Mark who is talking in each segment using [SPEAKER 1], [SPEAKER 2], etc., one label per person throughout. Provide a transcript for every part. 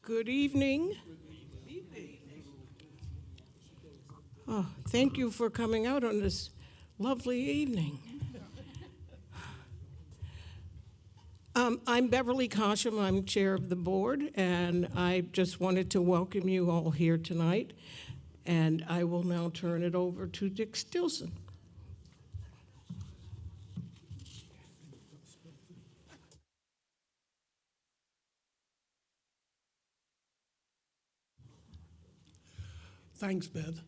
[SPEAKER 1] Good evening. Oh, thank you for coming out on this lovely evening. I'm Beverly Cosham. I'm chair of the board, and I just wanted to welcome you all here tonight. And I will now turn it over to Dick Stilson.
[SPEAKER 2] Thanks, Beth.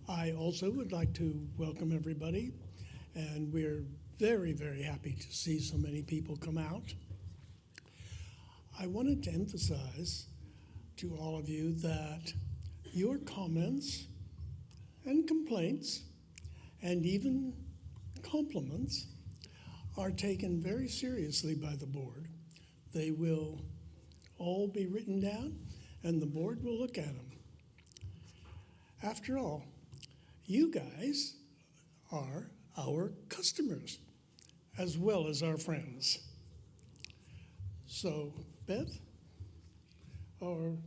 [SPEAKER 2] I also would like to welcome everybody, and we're very, very happy to see so many people come out. I wanted to emphasize to all of you that your comments and complaints and even compliments are taken very seriously by the board. They will all be written down, and the board will look at them. After all, you guys are our customers as well as our friends. So, Beth or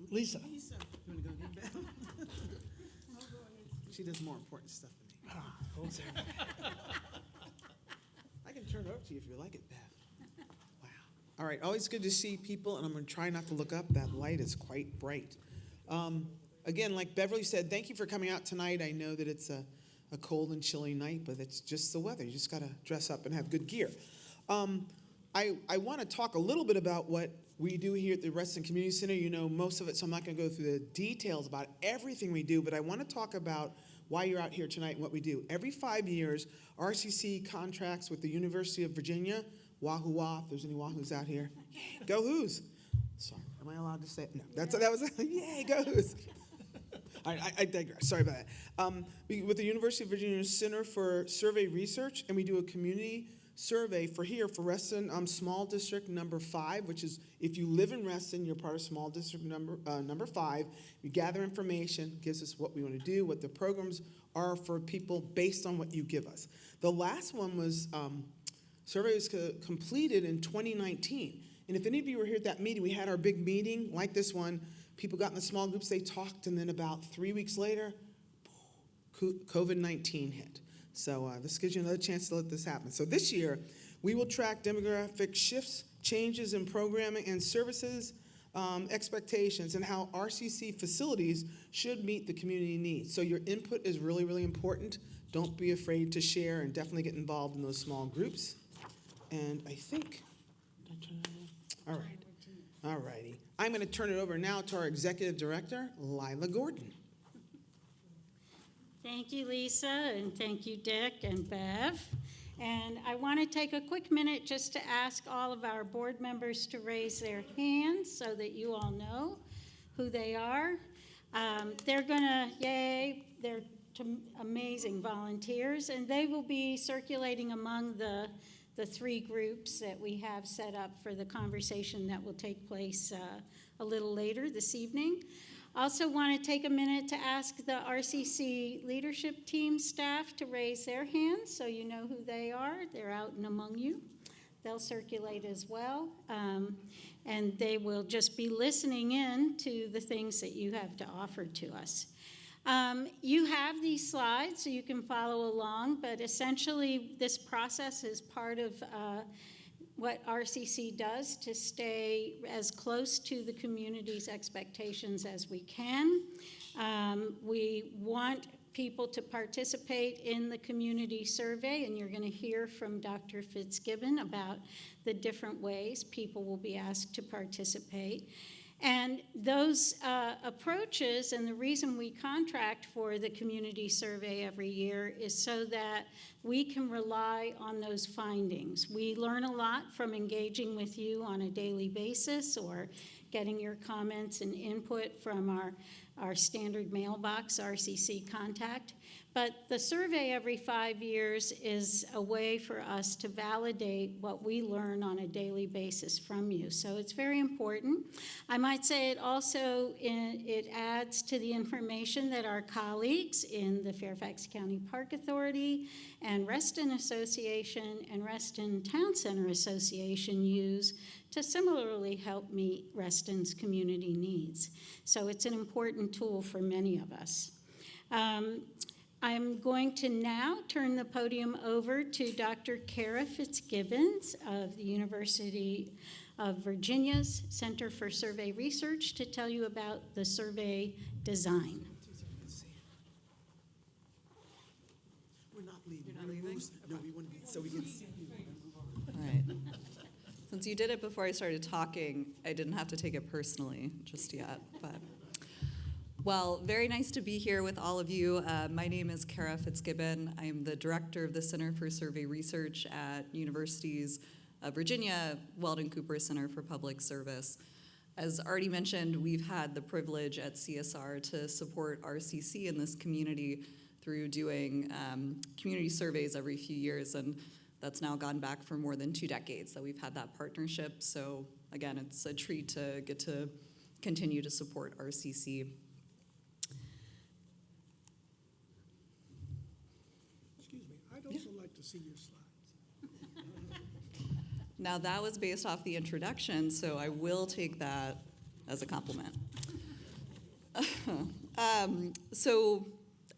[SPEAKER 2] Lisa?
[SPEAKER 3] Lisa, you want to go get Beth? She does more important stuff than me.
[SPEAKER 2] Ah, okay.
[SPEAKER 3] I can turn it over to you if you like it, Beth. Wow. All right, always good to see people, and I'm going to try not to look up. That light is quite bright. Again, like Beverly said, thank you for coming out tonight. I know that it's a cold and chilly night, but it's just the weather. You just got to dress up and have good gear. I want to talk a little bit about what we do here at the Reston Community Center. You know most of it, so I'm not going to go through the details about everything we do, but I want to talk about why you're out here tonight and what we do. Every 5 years, RCC contracts with the University of Virginia. Wahoo Wah, if there's any Wahoos out here. Yay, go Who's. Sorry, am I allowed to say it? No, that was, yay, go Who's. I digress. Sorry about that. With the University of Virginia Center for Survey Research, and we do a community survey for Reston, small district number 5, which is if you live in Reston, you're part of small district number 5. You gather information, gives us what we want to do, what the programs are for people based on what you give us. The last one was survey was completed in 2019. And if any of you were here at that meeting, we had our big meeting like this one. People got in the small groups, they talked, and then about 3 weeks later, COVID-19 hit. So this gives you another chance to let this happen. So this year, we will track demographic shifts, changes in programming and services, expectations, and how RCC facilities should meet the community needs. So your input is really, really important. Don't be afraid to share and definitely get involved in those small groups. And I think, did I turn it over? All right. All righty. I'm going to turn it over now to our Executive Director, Lila Gordon.
[SPEAKER 4] Thank you, Lisa, and thank you, Dick and Bev. And I want to take a quick minute just to ask all of our board members to raise their hands so that you all know who they are. They're going to, yay, they're amazing volunteers, and they will be circulating among the 3 groups that we have set up for the conversation that will take place a little later this evening. Also want to take a minute to ask the RCC leadership team staff to raise their hands so you know who they are. They're out and among you. They'll circulate as well. And they will just be listening in to the things that you have to offer to us. You have these slides so you can follow along, but essentially this process is part of what RCC does to stay as close to the community's expectations as we can. We want people to participate in the community survey, and you're going to hear from Dr. Fitzgibbon about the different ways people will be asked to participate. And those approaches, and the reason we contract for the community survey every year is so that we can rely on those findings. We learn a lot from engaging with you on a daily basis or getting your comments and input from our standard mailbox, RCC contact. But the survey every 5 years is a way for us to validate what we learn on a daily basis from you. So it's very important. I might say it also, it adds to the information that our colleagues in the Fairfax County Park Authority and Reston Association and Reston Town Center Association use to similarly help meet Reston's community needs. So it's an important tool for many of us. I'm going to now turn the podium over to Dr. Kara Fitzgibbons of the University of Virginia's Center for Survey Research to tell you about the survey design.
[SPEAKER 3] We're not leaving. You're not leaving? No, we want to be, so we can see you.
[SPEAKER 5] All right. Since you did it before I started talking, I didn't have to take it personally just yet. But, well, very nice to be here with all of you. My name is Kara Fitzgibbon. I am the director of the Center for Survey Research at Universities of Virginia, Weldon Cooper Center for Public Service. As already mentioned, we've had the privilege at CSR to support RCC in this community through doing community surveys every few years, and that's now gone back for more than 2 decades that we've had that partnership. So again, it's a treat to get to continue to support RCC.
[SPEAKER 2] Excuse me, I'd also like to see your slides.
[SPEAKER 5] Now that was based off the introduction, so I will take that as a compliment. So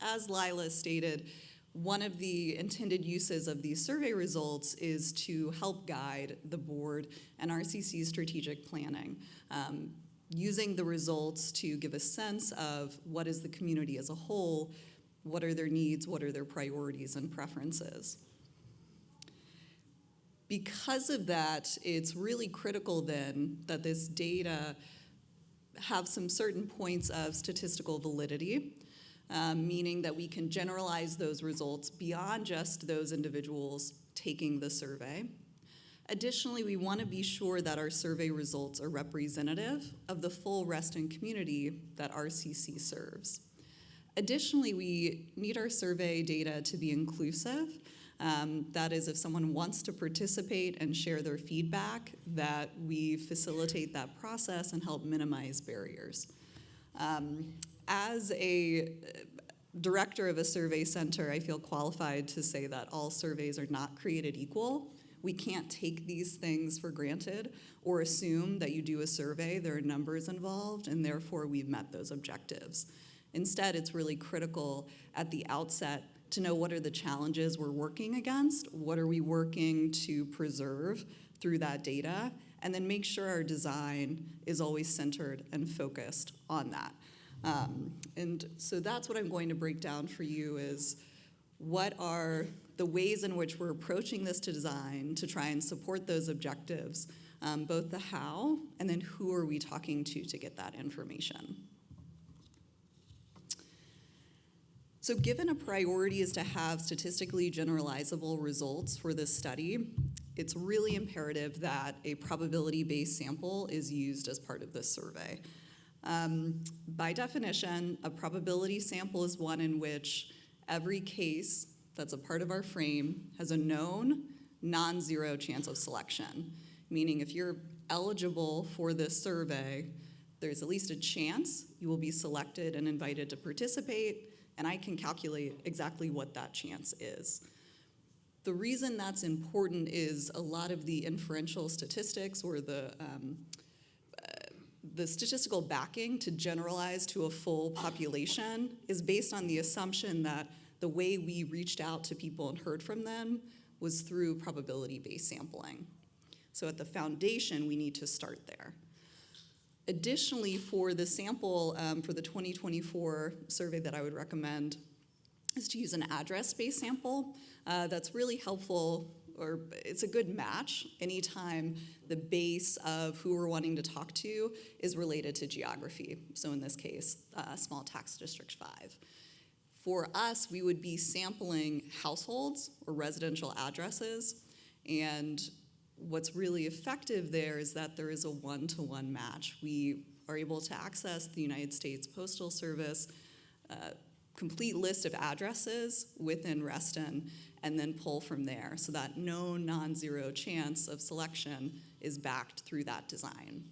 [SPEAKER 5] as Lila stated, one of the intended uses of these survey results is to help guide the board and RCC's strategic planning, using the results to give a sense of what is the community as a whole, what are their needs, what are their priorities and preferences. Because of that, it's really critical then that this data have some certain points of statistical validity, meaning that we can generalize those results beyond just those individuals taking the survey. Additionally, we want to be sure that our survey results are representative of the full Reston community that RCC serves. Additionally, we need our survey data to be inclusive. That is, if someone wants to participate and share their feedback, that we facilitate that process and help minimize barriers. As a director of a survey center, I feel qualified to say that all surveys are not created equal. We can't take these things for granted or assume that you do a survey, there are numbers involved, and therefore we've met those objectives. Instead, it's really critical at the outset to know what are the challenges we're working against, what are we working to preserve through that data, and then make sure our design is always centered and focused on that. And so that's what I'm going to break down for you is what are the ways in which we're approaching this to design to try and support those objectives, both the how and then who are we talking to get that information. So given a priority is to have statistically generalizable results for this study, it's really imperative that a probability-based sample is used as part of this survey. By definition, a probability sample is one in which every case that's a part of our frame has a known non-zero chance of selection, meaning if you're eligible for this survey, there's at least a chance you will be selected and invited to participate, and I can calculate exactly what that chance is. The reason that's important is a lot of the inferential statistics or the statistical backing to generalize to a full population is based on the assumption that the way we reached out to people and heard from them was through probability-based sampling. So at the foundation, we need to start there. Additionally, for the sample for the 2024 survey that I would recommend is to use an address-based sample. That's really helpful, or it's a good match anytime the base of who we're wanting to talk to is related to geography. So in this case, small tax district 5. For us, we would be sampling households or residential addresses, and what's really effective there is that there is a one-to-one match. We are able to access the United States Postal Service complete list of addresses within Reston and then pull from there. So that known non-zero chance of selection is backed through that design.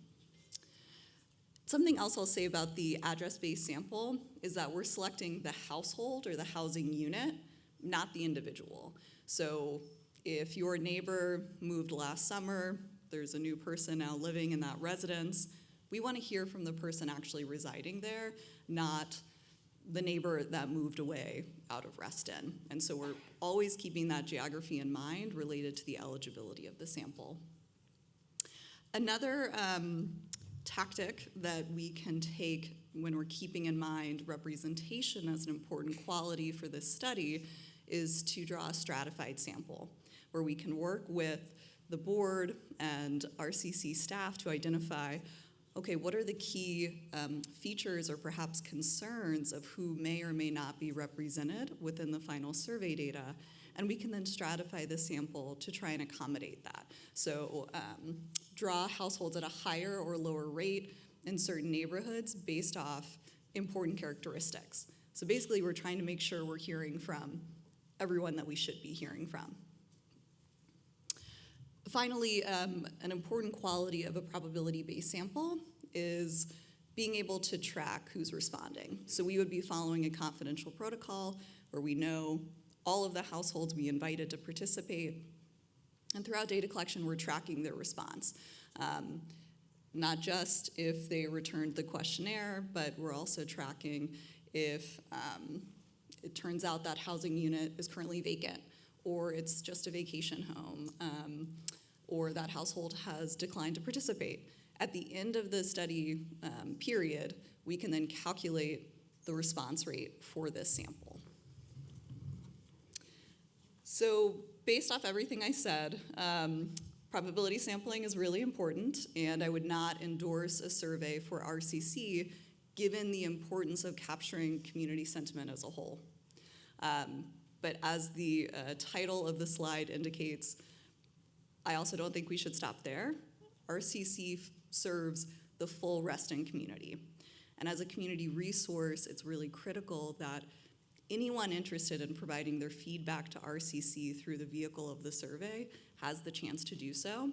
[SPEAKER 5] Something else I'll say about the address-based sample is that we're selecting the household or the housing unit, not the individual. So if your neighbor moved last summer there's a new person now living in that residence. We want to hear from the person actually residing there, not the neighbor that moved away out of Reston. And so we're always keeping that geography in mind related to the eligibility of the sample. Another tactic that we can take when we're keeping in mind representation as an important quality for this study is to draw a stratified sample, where we can work with the board and RCC staff to identify, okay, what are the key features or perhaps concerns of who may or may not be represented within the final survey data, and we can then stratify the sample to try and accommodate that. So draw households at a higher or lower rate in certain neighborhoods based off important characteristics. So basically, we're trying to make sure we're hearing from everyone that we should be hearing from. Finally, an important quality of a probability-based sample is being able to track who's responding. So we would be following a confidential protocol where we know all of the households we invited to participate, and throughout data collection, we're tracking their response. Not just if they returned the questionnaire, but we're also tracking if it turns out that housing unit is currently vacant, or it's just a vacation home, or that household has declined to participate. At the end of the study period, we can then calculate the response rate for this sample. So based off everything I said, probability sampling is really important, and I would not endorse a survey for RCC given the importance of capturing community sentiment as a whole. But as the title of the slide indicates, I also don't think we should stop there. RCC serves the full Reston community. And as a community resource, it's really critical that anyone interested in providing their feedback to RCC through the vehicle of the survey has the chance to do so.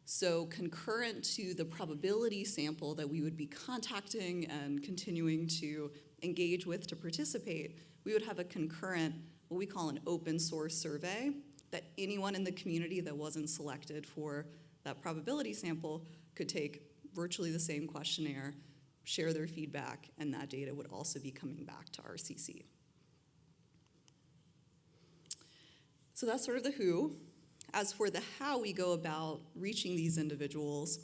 [SPEAKER 5] So concurrent to the probability sample that we would be contacting and continuing to engage with to participate, we would have a concurrent, what we call an open source survey, that anyone in the community that wasn't selected for that probability sample could take virtually the same questionnaire, share their feedback, and that data would also be coming back to RCC. So that's sort of the who. As for the how we go about reaching these individuals,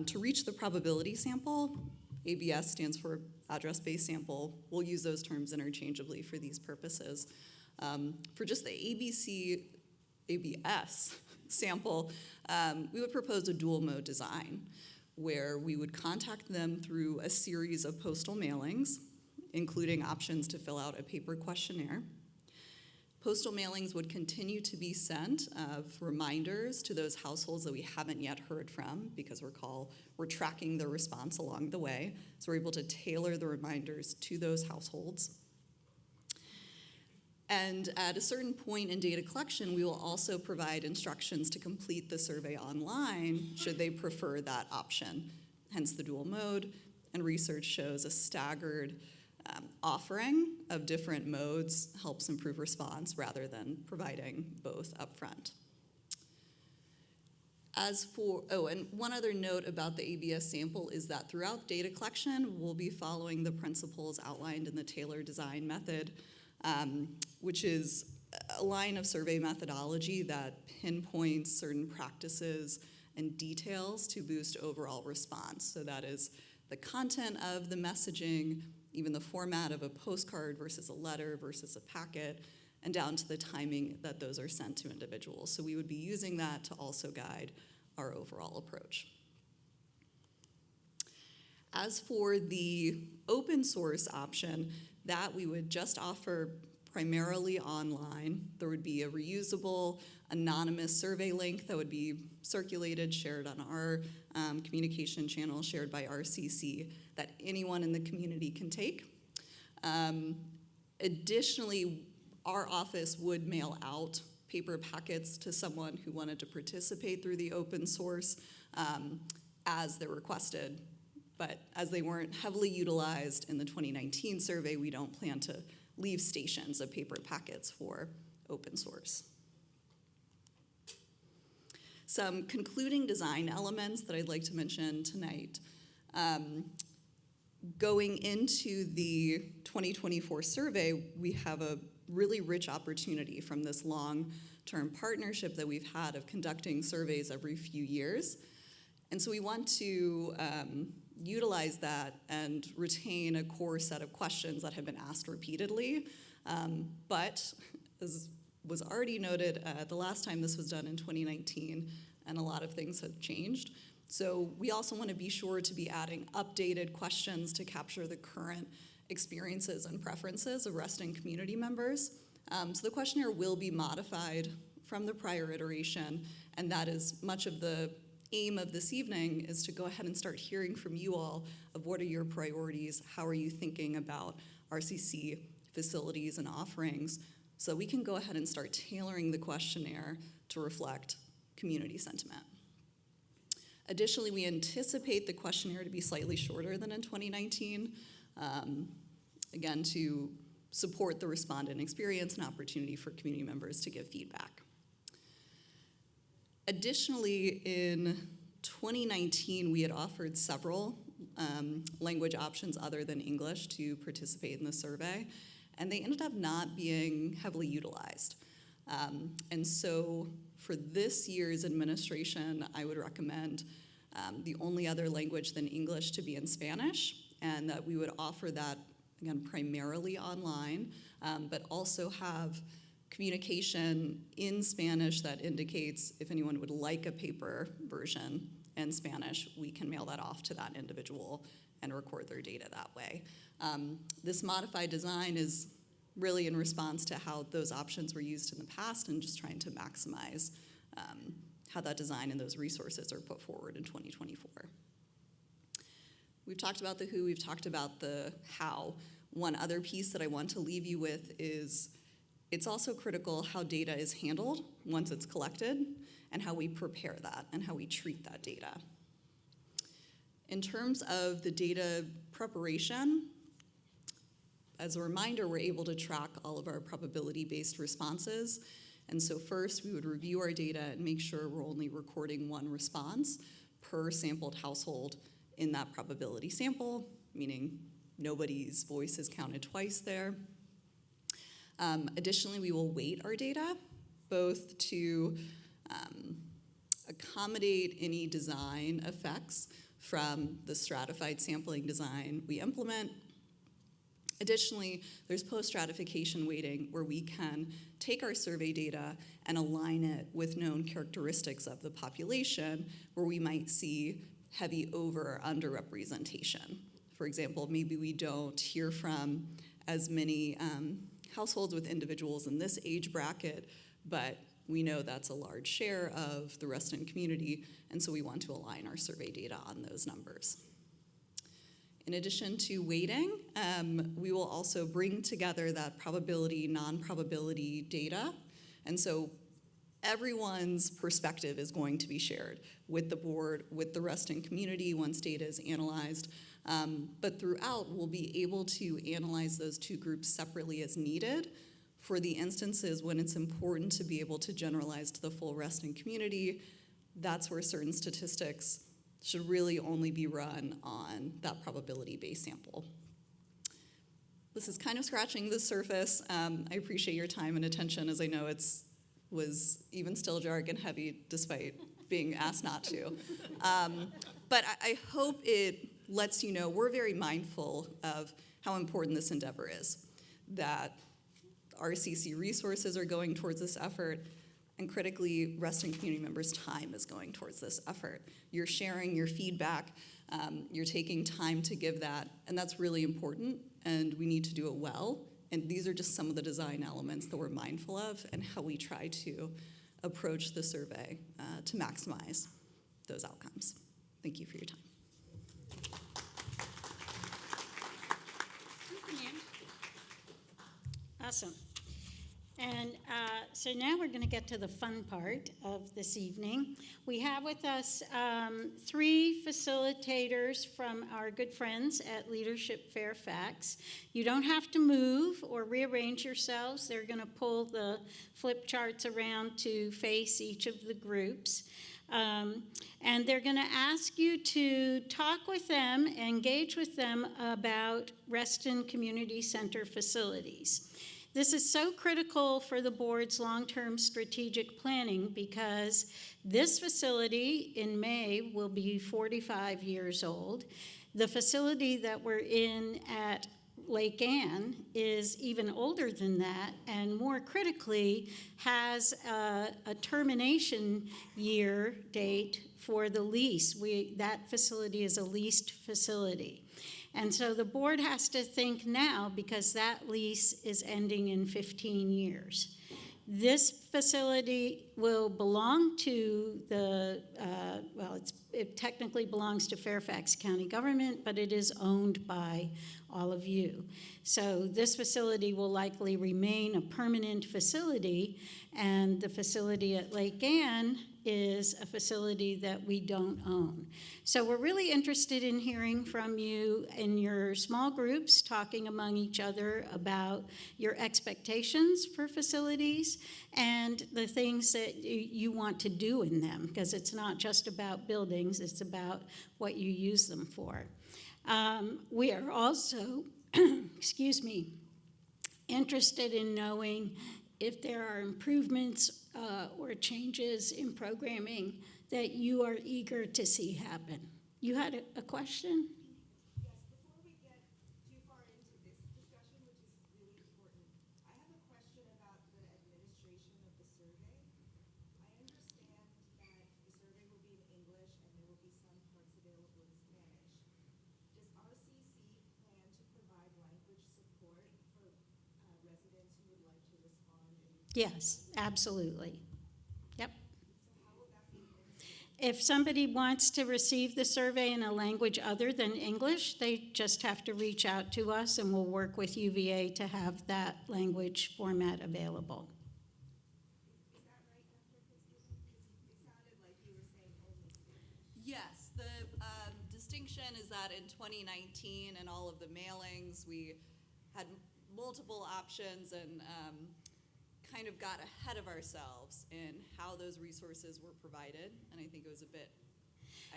[SPEAKER 5] to reach the probability sample, ABS stands for address-based sample. We'll use those terms interchangeably for these purposes. For just the ABS sample, we would propose a dual mode design where we would contact them through a series of postal mailings, including options to fill out a paper questionnaire. Postal mailings would continue to be sent of reminders to those households that we haven't yet heard from, because we're tracking their response along the way. So we're able to tailor the reminders to those households. And at a certain point in data collection, we will also provide instructions to complete the survey online, should they prefer that option, hence the dual mode. And research shows a staggered offering of different modes helps improve response rather than providing both upfront. As for, and one other note about the ABS sample is that throughout data collection, we'll be following the principles outlined in the Taylor design method, which is a line of survey methodology that pinpoints certain practices and details to boost overall response. So that is the content of the messaging, even the format of a postcard versus a letter versus a packet, and down to the timing that those are sent to individuals. So we would be using that to also guide our overall approach. As for the open source option, that we would just offer primarily online. There would be a reusable, anonymous survey link that would be circulated, shared on our communication channel, shared by RCC, that anyone in the community can take. Additionally, our office would mail out paper packets to someone who wanted to participate through the open source as they're requested. But as they weren't heavily utilized in the 2019 survey, we don't plan to leave stations of paper packets for open source. Some concluding design elements that I'd like to mention tonight. Going into the 2024 survey, we have a really rich opportunity from this long-term partnership that we've had of conducting surveys every few years. And so we want to utilize that and retain a core set of questions that have been asked repeatedly. But as was already noted, the last time this was done in 2019, and a lot of things have changed. So we also want to be sure to be adding updated questions to capture the current experiences and preferences of Reston community members. So the questionnaire will be modified from the prior iteration, and that is much of the aim of this evening is to go ahead and start hearing from you all of what are your priorities, how are you thinking about RCC facilities and offerings, so we can go ahead and start tailoring the questionnaire to reflect community sentiment. Additionally, we anticipate the questionnaire to be slightly shorter than in 2019, again, to support the respondent experience and opportunity for community members to give feedback. Additionally, in 2019, we had offered several language options other than English to participate in the survey, and they ended up not being heavily utilized. And so for this year's administration, I would recommend the only other language than English to be in Spanish, and that we would offer that, again, primarily online, but also have communication in Spanish that indicates if anyone would like a paper version in Spanish, we can mail that off to that individual and record their data that way. This modified design is really in response to how those options were used in the past and just trying to maximize how that design and those resources are put forward in 2024. We've talked about the who, we've talked about the how. One other piece that I want to leave you with is it's also critical how data is handled once it's collected and how we prepare that and how we treat that data. In terms of the data preparation, as a reminder, we're able to track all of our probability-based responses. And so first, we would review our data and make sure we're only recording one response per sampled household in that probability sample, meaning nobody's voice is counted twice there. Additionally, we will weight our data, both to accommodate any design effects from the stratified sampling design we implement. Additionally, there's post-stratification weighting where we can take our survey data and align it with known characteristics of the population where we might see heavy over or underrepresentation. For example, maybe we don't hear from as many households with individuals in this age bracket, but we know that's a large share of the Reston community, and so we want to align our survey data on those numbers. In addition to weighting, we will also bring together that probability, non-probability data. And so everyone's perspective is going to be shared with the board, with the Reston community once data is analyzed. But throughout, we'll be able to analyze those two groups separately as needed for the instances when it's important to be able to generalize to the full Reston community. That's where certain statistics should really only be run on that probability-based sample. This is kind of scratching the surface. I appreciate your time and attention, as I know was even still jargon heavy despite being asked not to. But I hope it lets you know we're very mindful of how important this endeavor is, that RCC resources are going towards this effort, and critically, Reston community members' time is going towards this effort. You're sharing your feedback, you're taking time to give that, and that's really important, and we need to do it well. And these are just some of the design elements that we're mindful of and how we try to approach the survey to maximize those outcomes. Thank you for your time.
[SPEAKER 4] Awesome. And so now we're going to get to the fun part of this evening. We have with us 3 facilitators from our good friends at Leadership Fairfax. You don't have to move or rearrange yourselves. They're going to pull the flip charts around to face each of the groups. And they're going to ask you to talk with them, engage with them about Reston Community Center facilities. This is so critical for the board's long-term strategic planning because this facility in May will be 45 years old. The facility that we're in at Lake Ann is even older than that, and more critically, has a termination year date for the lease. That facility is a leased facility. And so the board has to think now because that lease is ending in 15 years. This facility will belong to the, it technically belongs to Fairfax County government, but it is owned by all of you. So this facility will likely remain a permanent facility, and the facility at Lake Ann is a facility that we don't own. So we're really interested in hearing from you in your small groups, talking among each other about your expectations for facilities and the things that you want to do in them, because it's not just about buildings, it's about what you use them for. We are also, excuse me, interested in knowing if there are improvements or changes in programming that you are eager to see happen. You had a question?
[SPEAKER 6] Yes, before we get too far into this discussion, which is really important, I have a question about the administration of the survey. I understand that the survey will be in English and there will be some parts available in Spanish. Does RCC plan to provide language support for residents who would like to respond?
[SPEAKER 4] Yes, absolutely. Yep.
[SPEAKER 6] So how will that be administered?
[SPEAKER 4] If somebody wants to receive the survey in a language other than English, they just have to reach out to us and we'll work with UVA to have that language format available.
[SPEAKER 6] Is that right, Dr. Fitzgibbon? Because it sounded like you were saying only Spanish.
[SPEAKER 5] Yes, the distinction is that in 2019 and all of the mailings, we had multiple options and kind of got ahead of ourselves in how those resources were provided, and I think it was a bit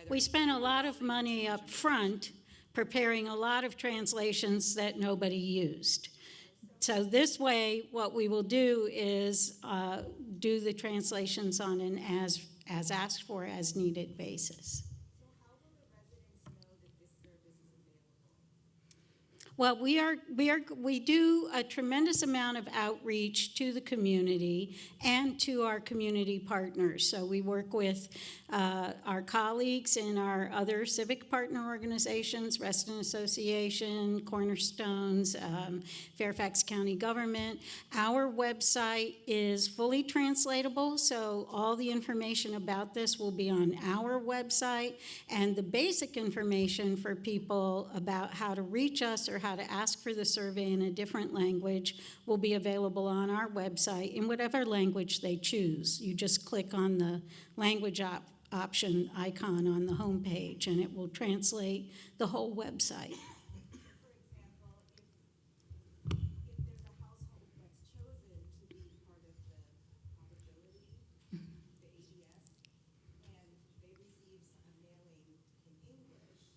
[SPEAKER 4] We spent a lot of money up front preparing a lot of translations that nobody used. So this way, what we will do is do the translations on an as asked for, as needed basis.
[SPEAKER 6] So how will the residents know that this service is available?
[SPEAKER 4] Well, we do a tremendous amount of outreach to the community and to our community partners. So we work with our colleagues in our other civic partner organizations, Reston Association, Cornerstones, Fairfax County Government. Our website is fully translatable, so all the information about this will be on our website, and the basic information for people about how to reach us or how to ask for the survey in a different language will be available on our website in whatever language they choose. You just click on the language option icon on the home page and it will translate the whole website.
[SPEAKER 6] For example, if there's a household that's chosen to be part of the probability, the ADS, and they receive a mailing in English,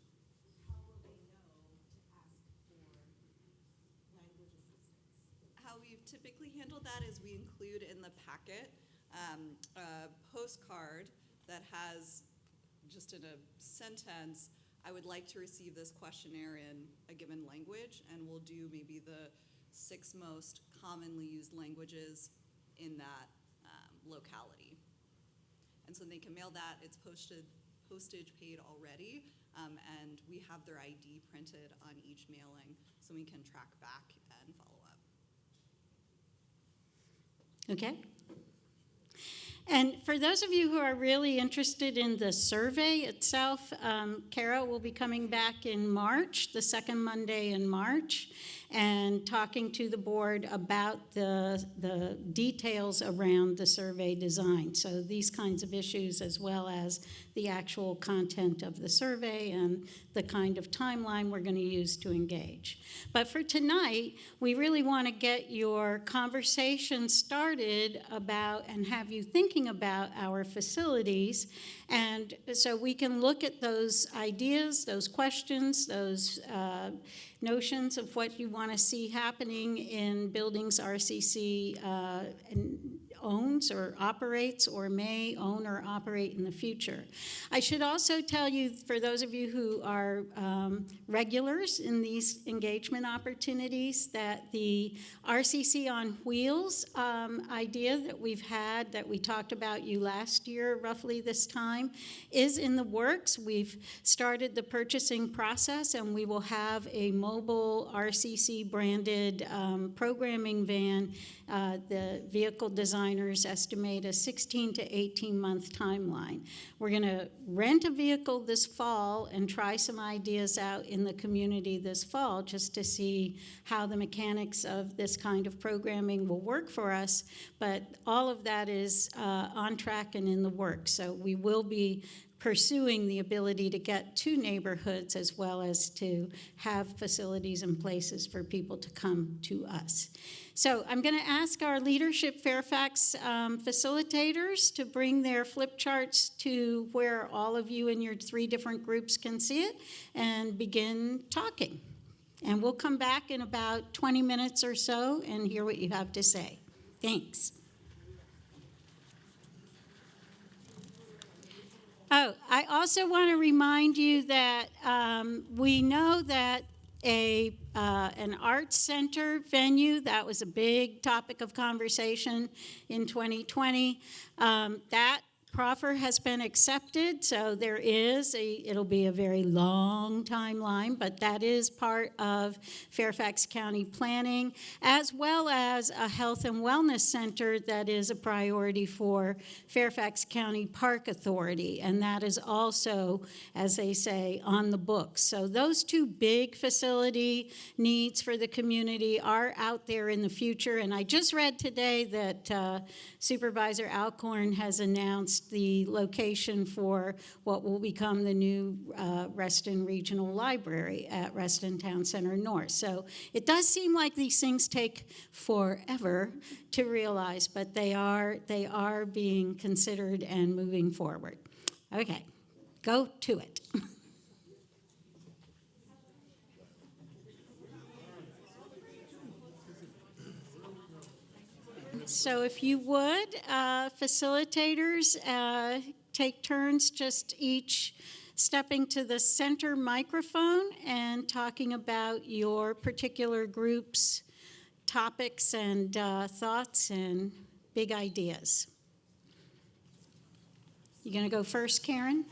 [SPEAKER 6] how will they know to ask for language assistance?
[SPEAKER 5] how we've typically handled that is we include in the packet a postcard that has, just in a sentence, I would like to receive this questionnaire in a given language, and we'll do maybe the 6 most commonly used languages in that locality. And so they can mail that, it's postage paid already, and we have their ID printed on each mailing so we can track back and follow up.
[SPEAKER 4] Okay? And for those of you who are really interested in the survey itself, Kara will be coming back in March, the second Monday in March, and talking to the board about the details around the survey design. So these kinds of issues, as well as the actual content of the survey and the kind of timeline we're going to use to engage. But for tonight, we really want to get your conversation started about and have you thinking about our facilities, and so we can look at those ideas, those questions, those notions of what you want to see happening in buildings RCC owns or operates or may own or operate in the future. I should also tell you, for those of you who are regulars in these engagement opportunities, that the RCC on Wheels idea that we've had, that we talked about you last year roughly this time, is in the works. We've started the purchasing process, and we will have a mobile RCC branded programming van. The vehicle designers estimate a 16 to 18 month timeline. We're going to rent a vehicle this fall and try some ideas out in the community this fall, just to see how the mechanics of this kind of programming will work for us. But all of that is on track and in the works. So we will be pursuing the ability to get to neighborhoods, as well as to have facilities and places for people to come to us. So I'm going to ask our Leadership Fairfax facilitators to bring their flip charts to where all of you in your 3 different groups can see it, and begin talking. And we'll come back in about 20 minutes or so and hear what you have to say. Thanks. Oh, I also want to remind you that we know that an arts center venue, that was a big topic of conversation in 2020. That proffer has been accepted, so it'll be a very long timeline, but that is part of Fairfax County planning, as well as a health and wellness center that is a priority for Fairfax County Park Authority, and that is also, as they say, on the books. So those 2 big facility needs for the community are out there in the future, and I just read today that Supervisor Alcorn has announced the location for what will become the new Reston Regional Library at Reston Town Center North. So it does seem like these things take forever to realize, but they are being considered and moving forward. Okay, go to it. So if you would, facilitators, take turns just each stepping to the center microphone and talking about your particular group's topics and thoughts and big ideas. You gonna go first, Karen?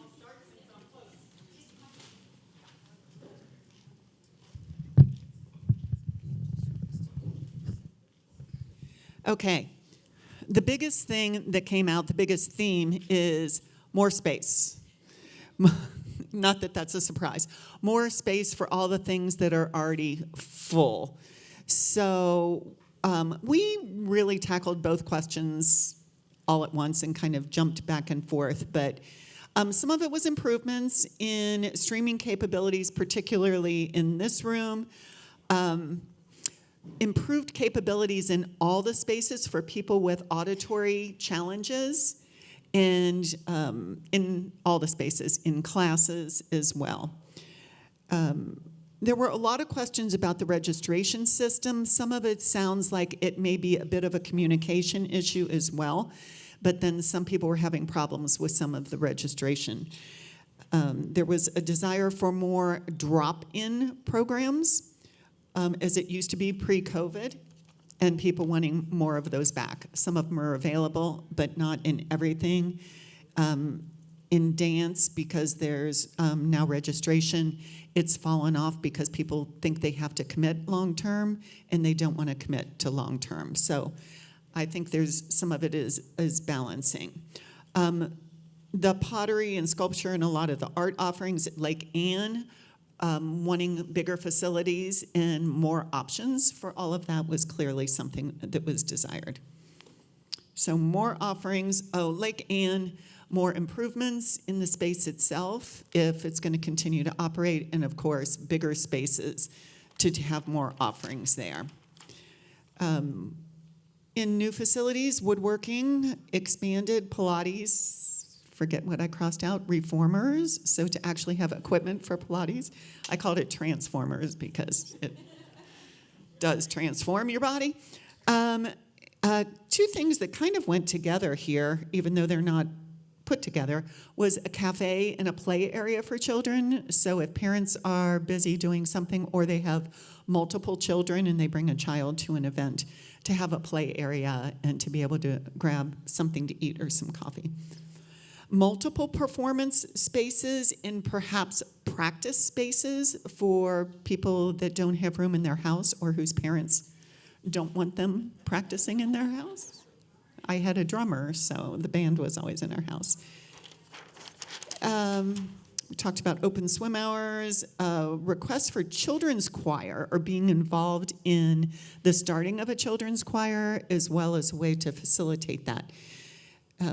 [SPEAKER 7] Okay, the biggest thing that came out, the biggest theme is more space. Not that that's a surprise. More space for all the things that are already full. So we really tackled both questions all at once and kind of jumped back and forth, but some of it was improvements in streaming capabilities, particularly in this room. Improved capabilities in all the spaces for people with auditory challenges, and in all the spaces, in classes as well. There were a lot of questions about the registration system. Some of it sounds like it may be a bit of a communication issue as well, but then some people were having problems with some of the registration. There was a desire for more drop-in programs, as it used to be pre-COVID, and people wanting more of those back. Some of them are available, but not in everything. In dance, because there's now registration, it's fallen off because people think they have to commit long-term, and they don't want to commit to long-term. So I think there's some of it is balancing. The pottery and sculpture and a lot of the art offerings at Lake Anne wanting bigger facilities and more options for all of that was clearly something that was desired. So more offerings, Lake Ann, more improvements in the space itself if it's going to continue to operate, and of course, bigger spaces to have more offerings there. In new facilities, woodworking, expanded Pilates, forget what I crossed out, reformers, so to actually have equipment for Pilates. I called it transformers because it does transform your body. Two things that kind of went together here, even though they're not put together, was a cafe and a play area for children. So if parents are busy doing something or they have multiple children and they bring a child to an event, to have a play area and to be able to grab something to eat or some coffee. Multiple performance spaces and perhaps practice spaces for people that don't have room in their house or whose parents don't want them practicing in their house. I had a drummer, so the band was always in our house. We talked about open swim hours, requests for children's choir or being involved in the starting of a children's choir as well as a way to facilitate that.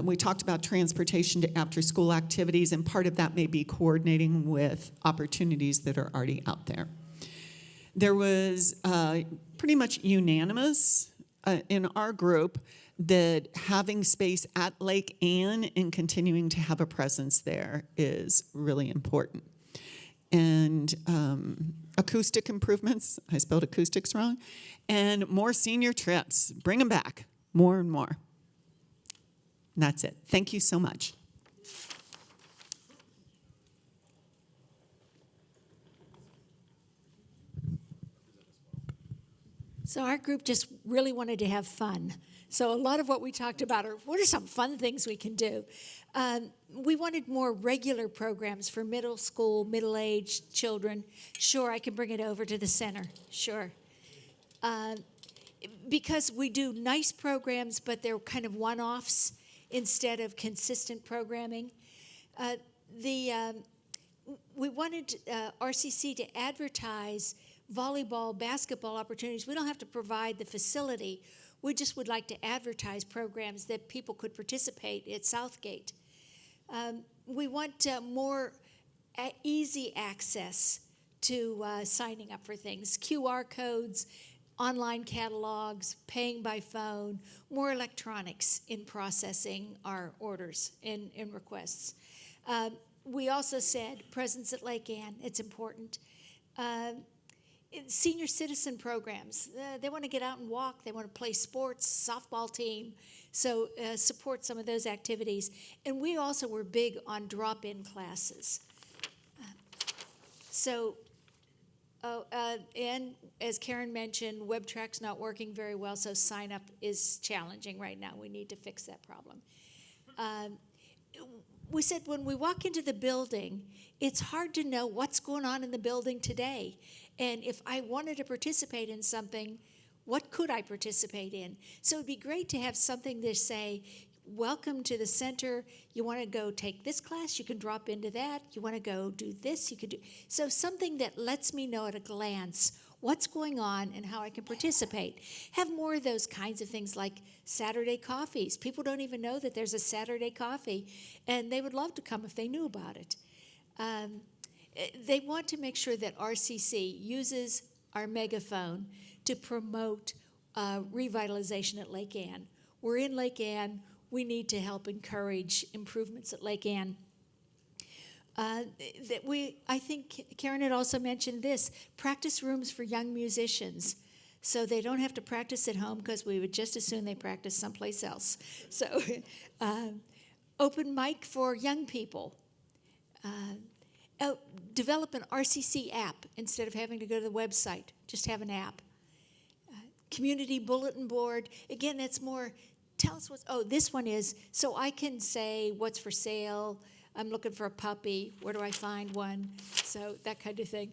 [SPEAKER 7] We talked about transportation to after-school activities, and part of that may be coordinating with opportunities that are already out there. There was pretty much unanimous in our group that having space at Lake Ann and continuing to have a presence there is really important. And acoustic improvements, I spelled acoustics wrong, and more senior trips. Bring them back, more and more. And that's it. Thank you so much.
[SPEAKER 8] So our group just really wanted to have fun. So a lot of what we talked about are what are some fun things we can do. We wanted more regular programs for middle school, middle-aged children. Sure, I can bring it over to the center. Sure. Because we do nice programs, but they're kind of one-offs instead of consistent programming. We wanted RCC to advertise volleyball, basketball opportunities. We don't have to provide the facility. We just would like to advertise programs that people could participate at Southgate. We want more easy access to signing up for things. QR codes, online catalogs, paying by phone, more electronics in processing our orders and requests. We also said presence at Lake Ann, it's important. Senior citizen programs, they want to get out and walk, they want to play sports, softball team, so support some of those activities. And we also were big on drop-in classes. And as Karen mentioned, WebTrack's not working very well, so sign up is challenging right now. We need to fix that problem. We said when we walk into the building, it's hard to know what's going on in the building today. And if I wanted to participate in something, what could I participate in? So it'd be great to have something to say, welcome to the center. You want to go take this class, you can drop into that. You want to go do this, you could do. So something that lets me know at a glance what's going on and how I can participate. Have more of those kinds of things like Saturday coffees. People don't even know that there's a Saturday coffee, and they would love to come if they knew about it. They want to make sure that RCC uses our megaphone to promote revitalization at Lake Ann. We're in Lake Ann. We need to help encourage improvements at Lake Ann. I think Karen had also mentioned this, practice rooms for young musicians. So they don't have to practice at home because we would just as soon they practice someplace else. So open mic for young people. Develop an RCC app instead of having to go to the website. Just have an app. Community bulletin board. Again, that's more, tell us what's, this one is, so I can say what's for sale. I'm looking for a puppy. Where do I find one? So that kind of thing.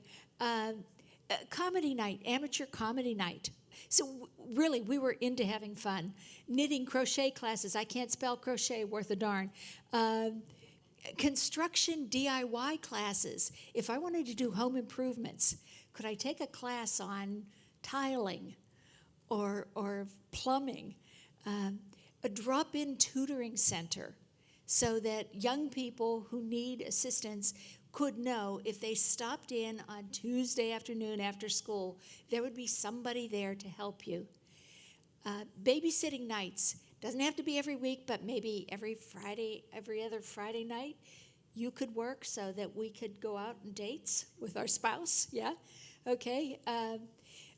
[SPEAKER 8] Comedy night, amateur comedy night. So really, we were into having fun. Knitting, crochet classes. I can't spell crochet worth a darn. construction DIY classes. If I wanted to do home improvements, could I take a class on tiling or plumbing? A drop-in tutoring center so that young people who need assistance could know if they stopped in on Tuesday afternoon after school, there would be somebody there to help you. Babysitting nights. Doesn't have to be every week, but maybe every Friday, every other Friday night, you could work so that we could go out on dates with our spouse, yeah? Okay.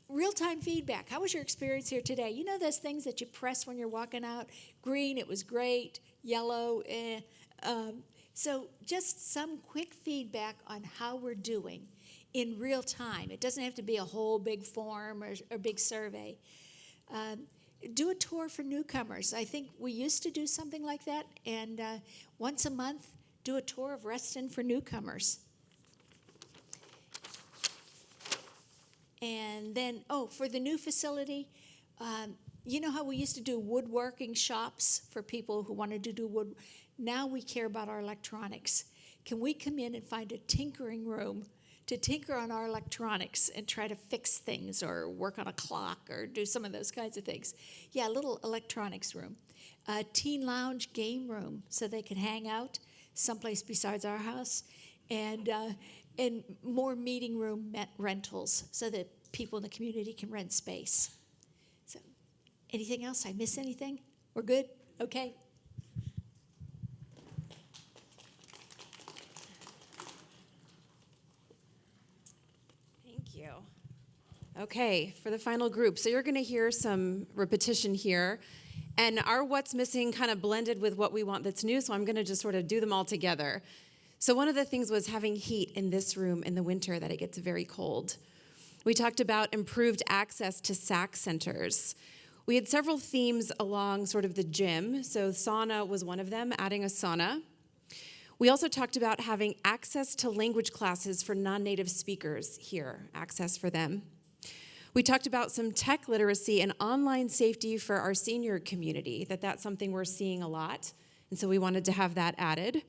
[SPEAKER 8] Real-time feedback. How was your experience here today? You know those things that you press when you're walking out? Green, it was great. Yellow, eh. So just some quick feedback on how we're doing in real time. It doesn't have to be a whole big form or big survey. Do a tour for newcomers. I think we used to do something like that, and once a month, do a tour of Reston for newcomers. And then, for the new facility, you know how we used to do woodworking shops for people who wanted to do wood? Now we care about our electronics. Can we come in and find a tinkering room to tinker on our electronics and try to fix things or work on a clock or do some of those kinds of things? Yeah, a little electronics room. A teen lounge game room so they can hang out someplace besides our house. And more meeting room rentals so that people in the community can rent space. So, anything else? I miss anything? We're good? Okay.
[SPEAKER 9] Thank you. Okay, for the final group. So you're going to hear some repetition here. And our what's missing kind of blended with what we want that's new, so I'm going to just sort of do them all together. So one of the things was having heat in this room in the winter, that it gets very cold. We talked about improved access to SAC centers. We had several themes along sort of the gym. So sauna was one of them, adding a sauna. We also talked about having access to language classes for non-native speakers here, access for them. We talked about some tech literacy and online safety for our senior community, that's something we're seeing a lot, and so we wanted to have that added.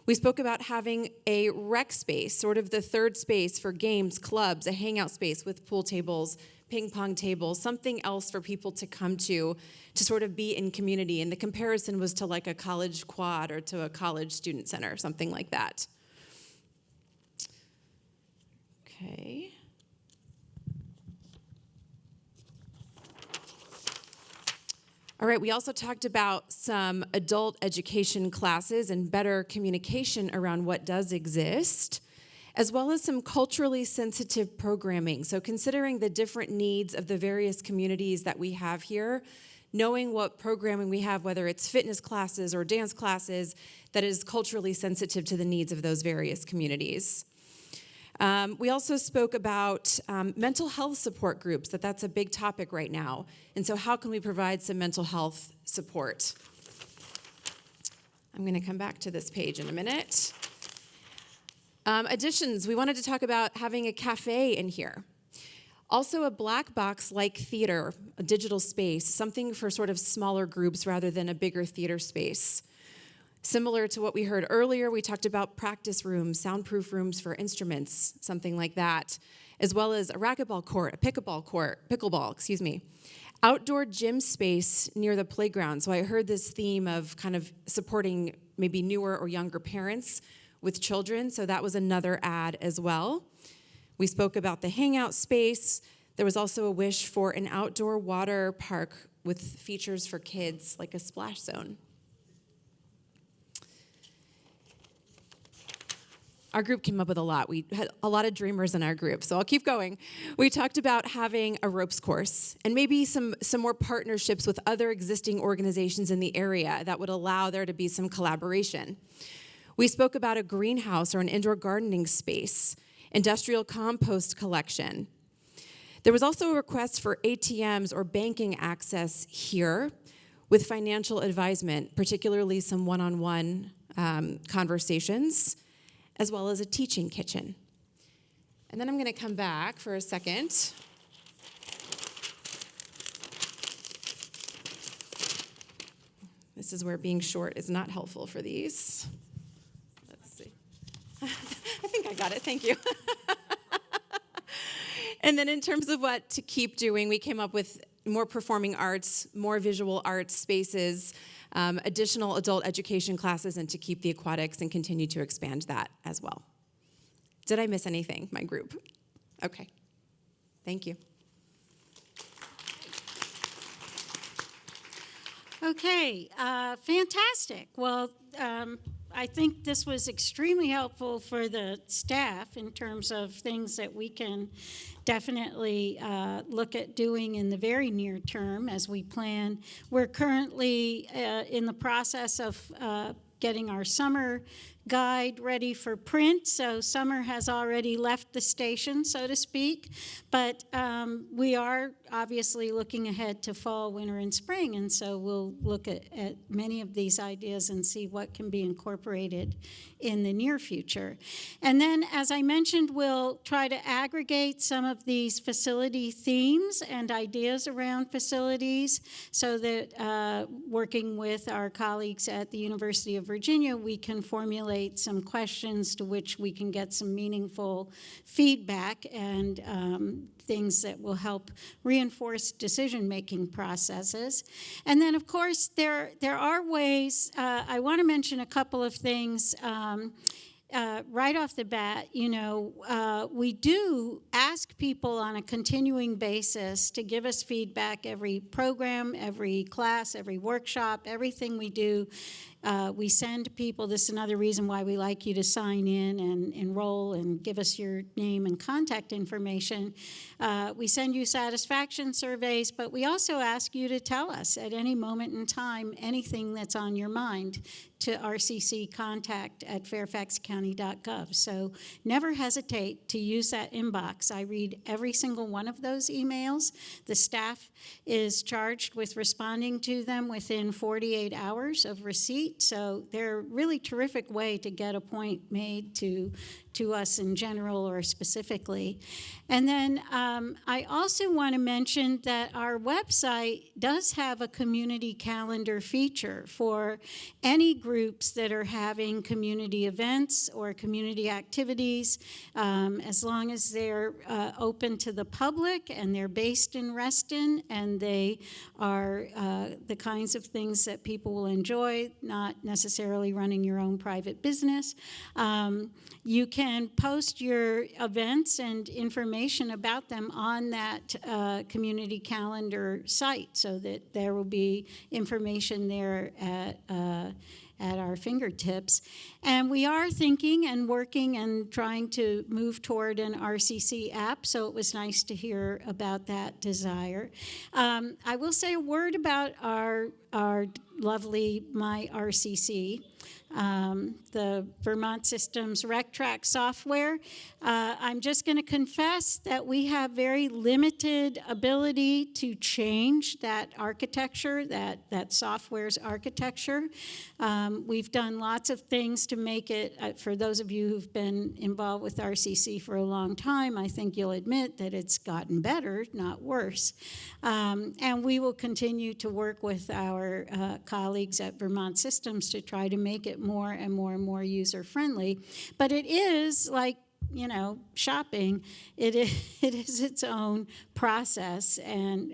[SPEAKER 9] We spoke about having a rec space, sort of the third space for games, clubs, a hangout space with pool tables, ping pong tables, something else for people to come to sort of be in community. And the comparison was to like a college quad or to a college student center, something like that. Okay. All right, we also talked about some adult education classes and better communication around what does exist, as well as some culturally sensitive programming. So considering the different needs of the various communities that we have here, knowing what programming we have, whether it's fitness classes or dance classes, that is culturally sensitive to the needs of those various communities. We also spoke about mental health support groups, that's a big topic right now. And so how can we provide some mental health support? I'm going to come back to this page in a minute. Additions, we wanted to talk about having a cafe in here. Also a black box-like theater, a digital space, something for sort of smaller groups rather than a bigger theater space. Similar to what we heard earlier, we talked about practice rooms, soundproof rooms for instruments, something like that, as well as a racquetball court, a pickleball, outdoor gym space near the playground. So I heard this theme of kind of supporting maybe newer or younger parents with children, so that was another add as well. We spoke about the hangout space. There was also a wish for an outdoor water park with features for kids, like a splash zone. Our group came up with a lot. We had a lot of dreamers in our group, so I'll keep going. We talked about having a ropes course and maybe some more partnerships with other existing organizations in the area that would allow there to be some collaboration. We spoke about a greenhouse or an indoor gardening space, industrial compost collection. There was also a request for ATMs or banking access here with financial advisement, particularly some one-on-one conversations, as well as a teaching kitchen. And then I'm going to come back for a second. This is where being short is not helpful for these. got it. Thank you. And then in terms of what to keep doing, we came up with more performing arts, more visual arts spaces, additional adult education classes, and to keep the aquatics and continue to expand that as well. Did I miss anything, my group? Okay. Thank you.
[SPEAKER 4] Okay, fantastic. Well, I think this was extremely helpful for the staff in terms of things that we can definitely look at doing in the very near term as we plan. We're currently in the process of getting our summer guide ready for print, so summer has already left the station, so to speak, but we are obviously looking ahead to fall, winter, and spring, and so we'll look at many of these ideas and see what can be incorporated in the near future. And then, as I mentioned, we'll try to aggregate some of these facility themes and ideas around facilities so that working with our colleagues at the University of Virginia, we can formulate some questions to which we can get some meaningful feedback and things that will help reinforce decision-making processes. And then, of course, there are ways. I want to mention a couple of things. Right off the bat, we do ask people on a continuing basis to give us feedback every program, every class, every workshop, everything we do. We send people, this is another reason why we like you to sign in and enroll and give us your name and contact information. We send you satisfaction surveys, but we also ask you to tell us at any moment in time anything that's on your mind to RCC contact at fairfaxcounty.gov. So never hesitate to use that inbox. I read every single one of those emails. The staff is charged with responding to them within 48 hours of receipt. So they're a really terrific way to get a point made to us in general or specifically. And then I also want to mention that our website does have a community calendar feature for any groups that are having community events or community activities, as long as they're open to the public and they're based in Reston and they are the kinds of things that people will enjoy, not necessarily running your own private business. You can post your events and information about them on that community calendar site so that there will be information there at our fingertips. And we are thinking and working and trying to move toward an RCC app, so it was nice to hear about that desire. I will say a word about our lovely My RCC. The Vermont Systems RecTrack software. I'm just going to confess that we have very limited ability to change that architecture, that software's architecture. We've done lots of things to make it, for those of you who've been involved with RCC for a long time, I think you'll admit that it's gotten better, not worse. And we will continue to work with our colleagues at Vermont Systems to try to make it more and more and more user-friendly. But it is like, shopping. It is its own process, and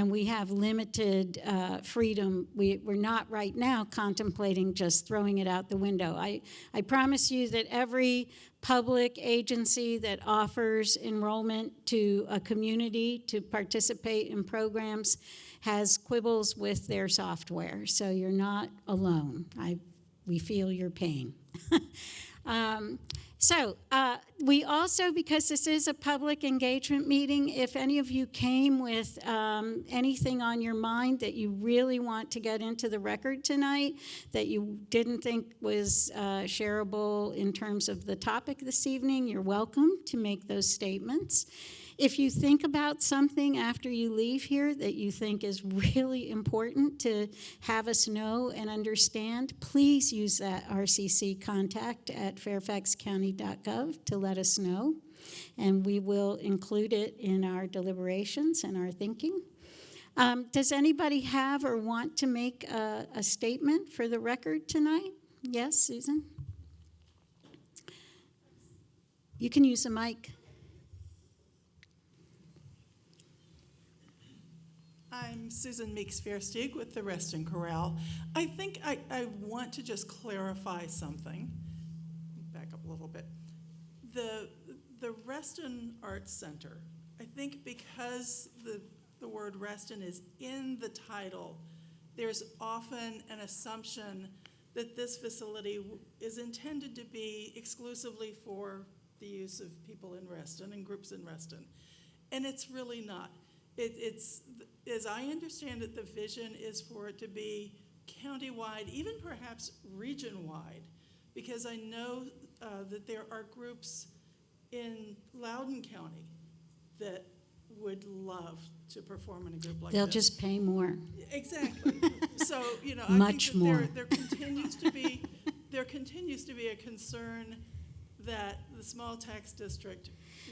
[SPEAKER 4] we have limited freedom. We're not right now contemplating just throwing it out the window. I promise you that every public agency that offers enrollment to a community to participate in programs has quibbles with their software, so you're not alone. We feel your pain. We also, because this is a public engagement meeting, if any of you came with anything on your mind that you really want to get into the record tonight, that you didn't think was shareable in terms of the topic this evening, you're welcome to make those statements. If you think about something after you leave here that you think is really important to have us know and understand, please use that RCC contact at fairfaxcounty.gov to let us know, and we will include it in our deliberations and our thinking. Does anybody have or want to make a statement for the record tonight? Yes, Susan? You can use the mic.
[SPEAKER 10] I'm Susan Meeks-Versteeg with the Reston Corral. I think I want to just clarify something. Back up a little bit. The Reston Arts Center, I think because the word Reston is in the title, there's often an assumption that this facility is intended to be exclusively for the use of people in Reston and groups in Reston. And it's really not. It's, as I understand it, the vision is for it to be countywide, even perhaps region-wide, because I know that there are groups in Loudoun County that would love to perform in a group like
[SPEAKER 4] They'll
[SPEAKER 10] this.
[SPEAKER 4] just pay more.
[SPEAKER 10] Exactly. So, I
[SPEAKER 4] Much
[SPEAKER 10] think that
[SPEAKER 4] more.
[SPEAKER 10] there continues to be a concern that the small tax district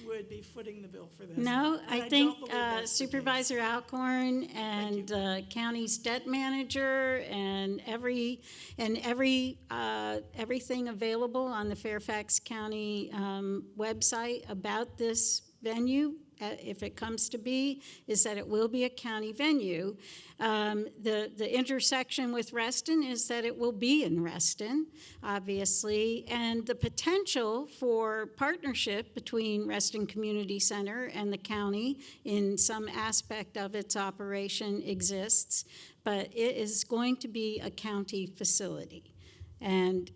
[SPEAKER 10] would be footing the bill for this.
[SPEAKER 4] No,
[SPEAKER 10] And
[SPEAKER 4] I think
[SPEAKER 10] don't believe that's the case.
[SPEAKER 4] Supervisor Alcorn and county's debt manager and everything available on the Fairfax County website about this venue, if it comes to be, is that it will be a county venue. The intersection with Reston is that it will be in Reston, obviously, and the potential for partnership between Reston Community Center and the county in some aspect of its operation exists, but it is going to be a county facility. And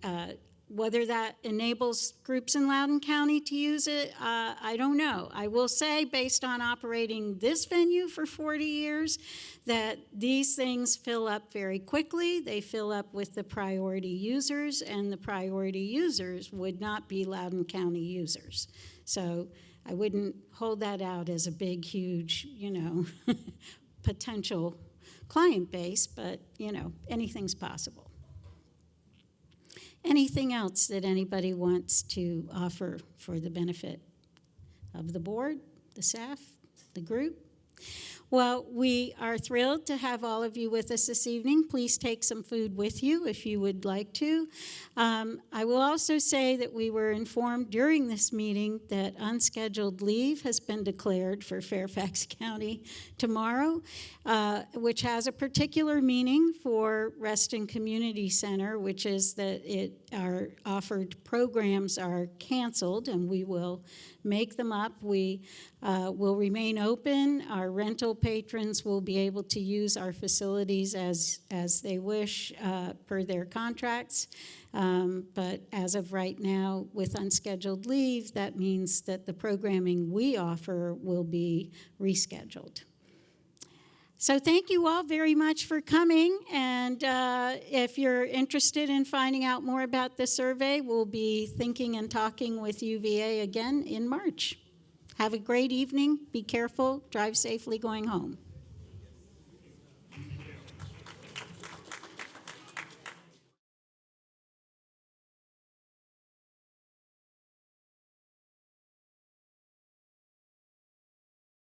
[SPEAKER 4] whether that enables groups in Loudoun County to use it, I don't know. I will say, based on operating this venue for 40 years, that these things fill up very quickly. They fill up with the priority users, and the priority users would not be Loudoun County users. So I wouldn't hold that out as a big, huge, potential client base, but, anything's possible. Anything else that anybody wants to offer for the benefit of the board, the staff, the group? Well, we are thrilled to have all of you with us this evening. Please take some food with you if you would like to. I will also say that we were informed during this meeting that unscheduled leave has been declared for Fairfax County tomorrow, which has a particular meaning for Reston Community Center, which is that our offered programs are canceled, and we will make them up. We will remain open. Our rental patrons will be able to use our facilities as they wish per their contracts. But as of right now, with unscheduled leave, that means that the programming we offer will be rescheduled. So thank you all very much for coming, and if you're interested in finding out more about the survey, we'll be thinking and talking with UVA again in March. Have a great evening, be careful, drive safely going home.